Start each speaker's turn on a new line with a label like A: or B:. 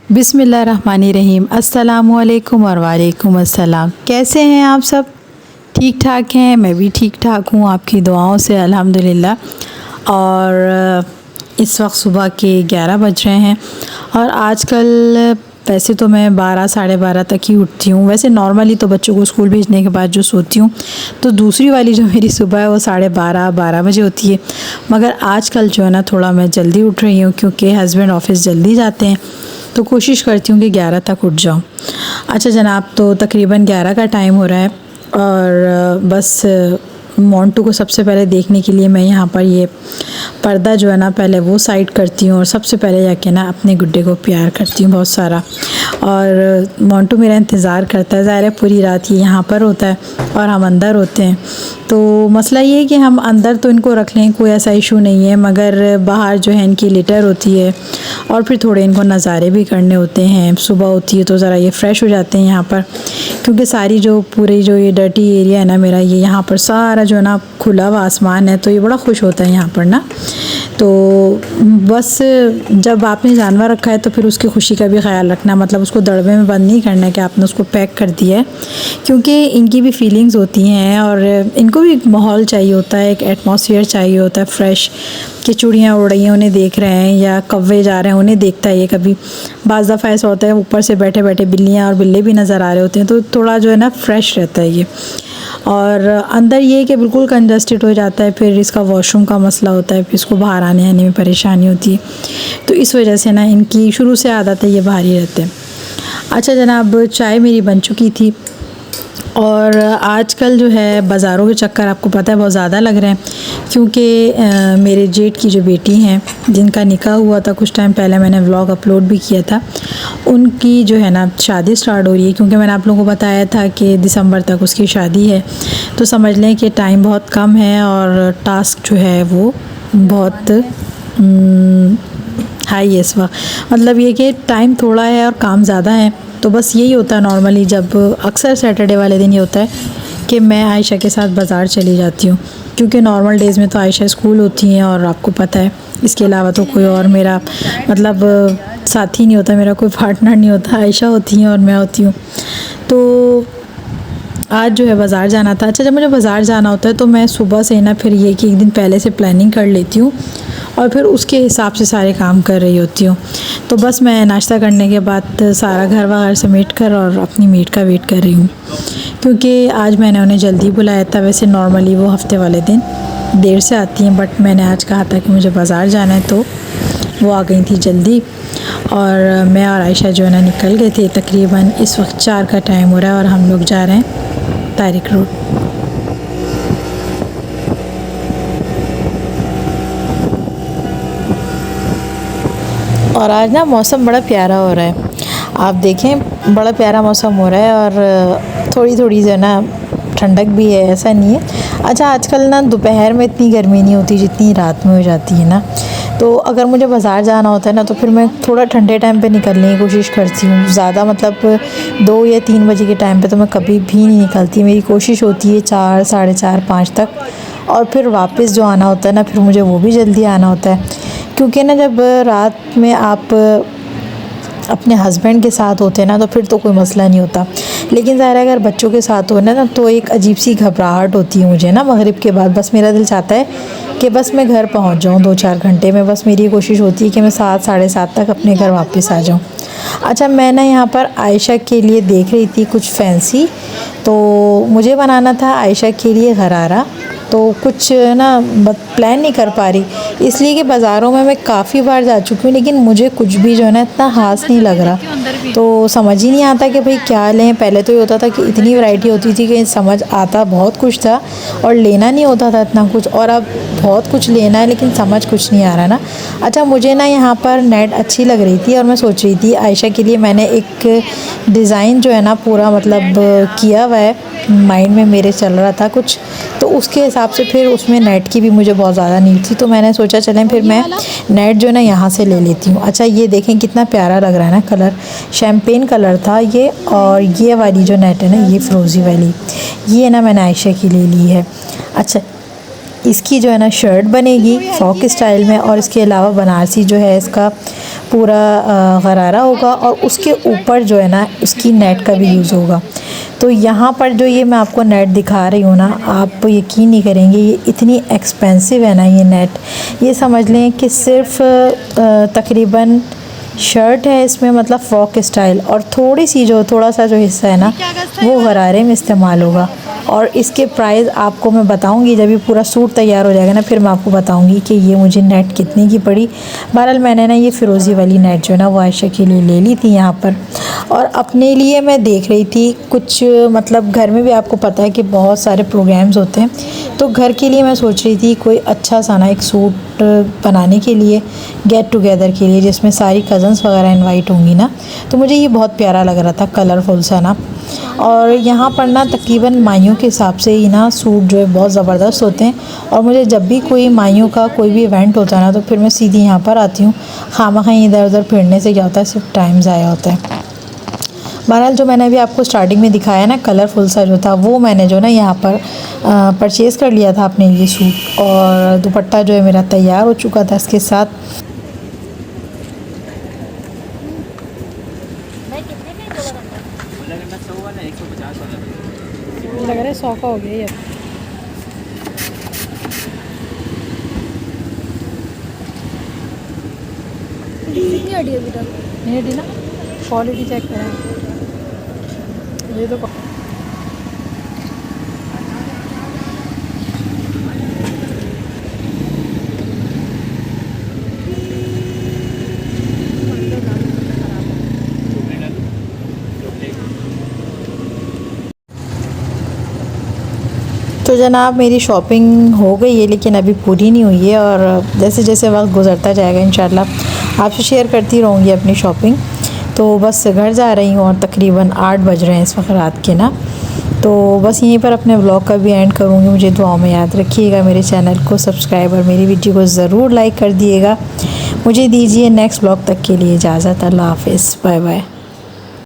A: बिस्मिल्लाहिर्रहमानिर्रहीम। अस्सलामुअलैकुम और वालेकुम अस्सलाम। कैसे हैं आप सब? ठीक ठाक हैं? मैं भी ठीक ठाक हूँ आपकी दुआओं से अल्हम्दुलिल्लाह। और इस वक्त सुबह के 11 बज रहे हैं और आजकल वैसे तो मैं 12 साढ़े 12 तक ही उठती हूँ। वैसे नॉर्मली तो बच्चों को स्कूल भेजने के बाद जो सोती हूँ तो दूसरी वाली जो मेरी सुबह है वो साढ़े 12 बजे होती है। मगर आजकल जो है ना थोड़ा मैं जल्दी उठ रही हूँ क्योंकि हस्बैंड ऑफिस जल्दी जाते हैं तो कोशिश करती हूँ कि 11 तक उठ जाऊँ। अच्छा जनाब, तो तकरीबन 11 का टाइम हो रहा है और बस मोंटू को सबसे पहले देखने के लिए मैं यहाँ पर ये पर्दा जो है ना पहले वो साइड करती हूँ और सबसे पहले जाके ना अपने गुड्डे को प्यार करती हूँ बहुत सारा। और मोंटू मेरा इंतज़ार करता है, ज़ाहिर है पूरी रात ये यहाँ पर होता है और हम अंदर होते हैं। तो मसला ये है कि हम अंदर तो इनको रख लें, कोई ऐसा इशू नहीं है, मगर बाहर जो है इनकी लिटर होती है और फिर थोड़े इनको नज़ारे भी करने होते हैं। सुबह होती है तो ज़रा ये फ्रेश हो जाते हैं यहाँ पर, क्योंकि सारी जो पूरी जो ये डर्टी एरिया है ना मेरा, ये यहाँ पर सारा जो है ना खुला हुआ आसमान है तो ये बड़ा खुश होता है यहाँ पर ना। तो बस जब आपने जानवर रखा है तो फिर उसकी खुशी का भी ख्याल रखना, मतलब उसको दड़बे में बंद नहीं करना है कि आपने उसको पैक कर दिया है, क्योंकि इनकी भी फीलिंग्स होती हैं और इनको भी एक माहौल चाहिए होता है, एक एटमॉस्फेयर चाहिए होता है फ्रेश। कि चूड़ियाँ उड़ रही हैं उन्हें देख रहे हैं या कौवे जा रहे हैं उन्हें देखता है ये। कभी बाज़ दफ़ा ऐसा होता है ऊपर से बैठे बैठे बिल्लियाँ और बिल्ले भी नज़र आ रहे होते हैं तो थोड़ा जो है ना फ्रेश रहता है ये। और अंदर ये कि बिल्कुल कंजस्टेड हो जाता है, फिर इसका वॉशरूम का मसला होता है, फिर इसको बाहर आने आने में परेशानी होती है। तो इस वजह से ना इनकी शुरू से आदत है ये बाहर ही रहते हैं। अच्छा जनाब, चाय मेरी बन चुकी थी और आजकल जो है बाज़ारों के चक्कर आपको पता है बहुत ज़्यादा लग रहे हैं, क्योंकि मेरे जेठ की जो बेटी हैं जिनका निकाह हुआ था कुछ टाइम पहले, मैंने व्लॉग अपलोड भी किया था, उनकी जो है ना शादी स्टार्ट हो रही है। क्योंकि मैंने आप लोगों को बताया था कि दिसंबर तक उसकी शादी है, तो समझ लें कि टाइम बहुत कम है और टास्क जो है वो बहुत हाई है इस वक्त। मतलब ये कि टाइम थोड़ा है और काम ज़्यादा है। तो बस यही होता है नॉर्मली, जब अक्सर सैटरडे वाले दिन ये होता है कि मैं आयशा के साथ बाज़ार चली जाती हूँ, क्योंकि नॉर्मल डेज़ में तो आयशा स्कूल होती हैं और आपको पता है इसके अलावा तो कोई और मेरा मतलब साथी नहीं होता, मेरा कोई पार्टनर नहीं होता, आयशा होती हैं और मैं होती हूँ। तो आज जो है बाज़ार जाना था। अच्छा, जब मुझे बाज़ार जाना होता है तो मैं सुबह से ना फिर ये कि एक दिन पहले से प्लानिंग कर लेती हूँ और फिर उसके हिसाब से सारे काम कर रही होती हूँ। तो बस मैं नाश्ता करने के बाद सारा घर वगैरह समेट कर और अपनी मीट का वेट कर रही हूँ, क्योंकि आज मैंने उन्हें जल्दी बुलाया था। वैसे नॉर्मली वो हफ्ते वाले दिन देर से आती हैं, बट मैंने आज कहा था कि मुझे बाज़ार जाना है तो वो आ गई थी जल्दी और मैं और आयशा जो है ना निकल गए थे। तकरीबन इस वक्त 4 का टाइम हो रहा है और हम लोग जा रहे हैं तारिक रोड। और आज ना मौसम बड़ा प्यारा हो रहा है, आप देखें बड़ा प्यारा मौसम हो रहा है और थोड़ी थोड़ी जो है ना ठंडक भी है, ऐसा नहीं है। अच्छा, आजकल ना दोपहर में इतनी गर्मी नहीं होती जितनी रात में हो जाती है ना। तो अगर मुझे बाज़ार जाना होता है ना तो फिर मैं थोड़ा ठंडे टाइम पे निकलने की कोशिश करती हूँ। ज़्यादा मतलब 2 या 3 बजे के टाइम पे तो मैं कभी भी नहीं निकलती। मेरी कोशिश होती है 4 साढ़े 4 5 तक, और फिर वापस जो आना होता है ना फिर मुझे वो भी जल्दी आना होता है, क्योंकि ना जब रात में आप अपने हस्बैंड के साथ होते हैं ना तो फिर तो कोई मसला नहीं होता, लेकिन ज़ाहिर है अगर बच्चों के साथ हो ना तो एक अजीब सी घबराहट होती है मुझे ना मगरिब के बाद। बस मेरा दिल चाहता है कि बस मैं घर पहुंच जाऊं 2-4 घंटे में। बस मेरी कोशिश होती है कि मैं 7 साढ़े 7 तक अपने घर वापस आ जाऊं। अच्छा, मैं ना यहाँ पर आयशा के लिए देख रही थी कुछ फैंसी, तो मुझे बनाना था आयशा के लिए गरारा, तो कुछ ना प्लान नहीं कर पा रही, इसलिए कि बाज़ारों में मैं काफ़ी बार जा चुकी हूँ लेकिन मुझे कुछ भी जो है ना इतना ख़ास नहीं लग रहा। तो समझ ही नहीं आता कि भाई क्या लें। पहले तो ये होता था कि इतनी वैरायटी होती थी कि समझ आता बहुत कुछ था और लेना नहीं होता था इतना कुछ, और अब बहुत कुछ लेना है लेकिन समझ कुछ नहीं आ रहा ना। अच्छा, मुझे ना यहाँ पर नेट अच्छी लग रही थी और मैं सोच रही थी आयशा के लिए मैंने एक डिज़ाइन जो है ना पूरा मतलब किया हुआ है, माइंड में मेरे चल रहा था कुछ, तो उसके हिसाब से फिर उसमें नेट की भी मुझे बहुत ज़्यादा नीड थी, तो मैंने सोचा चलें फिर मैं नेट जो है ना यहाँ से ले लेती हूँ। अच्छा, ये देखें कितना प्यारा लग रहा है ना, कलर शैम्पेन कलर था ये, और ये वाली जो नेट है ना ये फ़िरोज़ी वाली, ये ना मैंने आयशा के लिए ली है। अच्छा, इसकी जो है ना शर्ट बनेगी फ्रॉक स्टाइल में, और इसके अलावा बनारसी जो है इसका पूरा गरारा होगा और उसके ऊपर जो है ना उसकी नेट का भी यूज़ होगा। तो यहाँ पर जो ये मैं आपको नेट दिखा रही हूँ ना, आप यकीन नहीं करेंगे ये इतनी एक्सपेंसिव है ना ये नेट। ये समझ लें कि सिर्फ तकरीबन शर्ट है इसमें, मतलब फ्रॉक स्टाइल, और थोड़ा सा जो हिस्सा है ना वो गरारे में इस्तेमाल होगा। और इसके प्राइस आपको मैं बताऊंगी जब ये पूरा सूट तैयार हो जाएगा ना, फिर मैं आपको बताऊंगी कि ये मुझे नेट कितने की पड़ी। बहरहाल मैंने ना ये फ़िरोज़ी वाली नेट जो है ना वो आयशा के लिए ले ली थी यहाँ पर, और अपने लिए मैं देख रही थी कुछ, मतलब घर में भी आपको पता है कि बहुत सारे प्रोग्राम्स होते हैं, तो घर के लिए मैं सोच रही थी कोई अच्छा सा ना एक सूट बनाने के लिए, गेट टुगेदर के लिए, जिसमें सारी कज़न्स वगैरह इनवाइट होंगी ना। तो मुझे ये बहुत प्यारा लग रहा था, कलरफुल सा ना। और यहाँ पर ना तकरीबन माइयों के हिसाब से ही ना सूट जो है बहुत ज़बरदस्त होते हैं, और मुझे जब भी कोई माइयों का कोई भी इवेंट होता है ना तो फिर मैं सीधी यहाँ पर आती हूँ। खामा इधर उधर फिरने से क्या होता है, सिर्फ टाइम ज़ाया होता है। बहरहाल जो मैंने अभी आपको स्टार्टिंग में दिखाया ना कलरफुल सा जो था, वो मैंने जो ना यहाँ पर परचेज़ कर लिया था अपने लिए सूट, और दुपट्टा जो है मेरा तैयार हो चुका था इसके साथ। लग रहा है 100 का हो गया ये। नहीं हटी ना, क्वालिटी चेक करें ये तो। तो जनाब मेरी शॉपिंग हो गई है, लेकिन अभी पूरी नहीं हुई है, और जैसे जैसे वक्त गुज़रता जाएगा इंशाल्लाह आपसे शेयर करती रहूँगी अपनी शॉपिंग। तो बस घर जा रही हूँ, और तकरीबन 8 बज रहे हैं इस वक्त रात के ना। तो बस यहीं पर अपने व्लॉग का भी एंड करूँगी। मुझे दुआओं में याद रखिएगा, मेरे चैनल को सब्सक्राइब और मेरी वीडियो को ज़रूर लाइक कर दिएगा। मुझे दीजिए नेक्स्ट व्लॉग तक के लिए इजाज़त। अल्लाह हाफ़िज़, बाय बाय।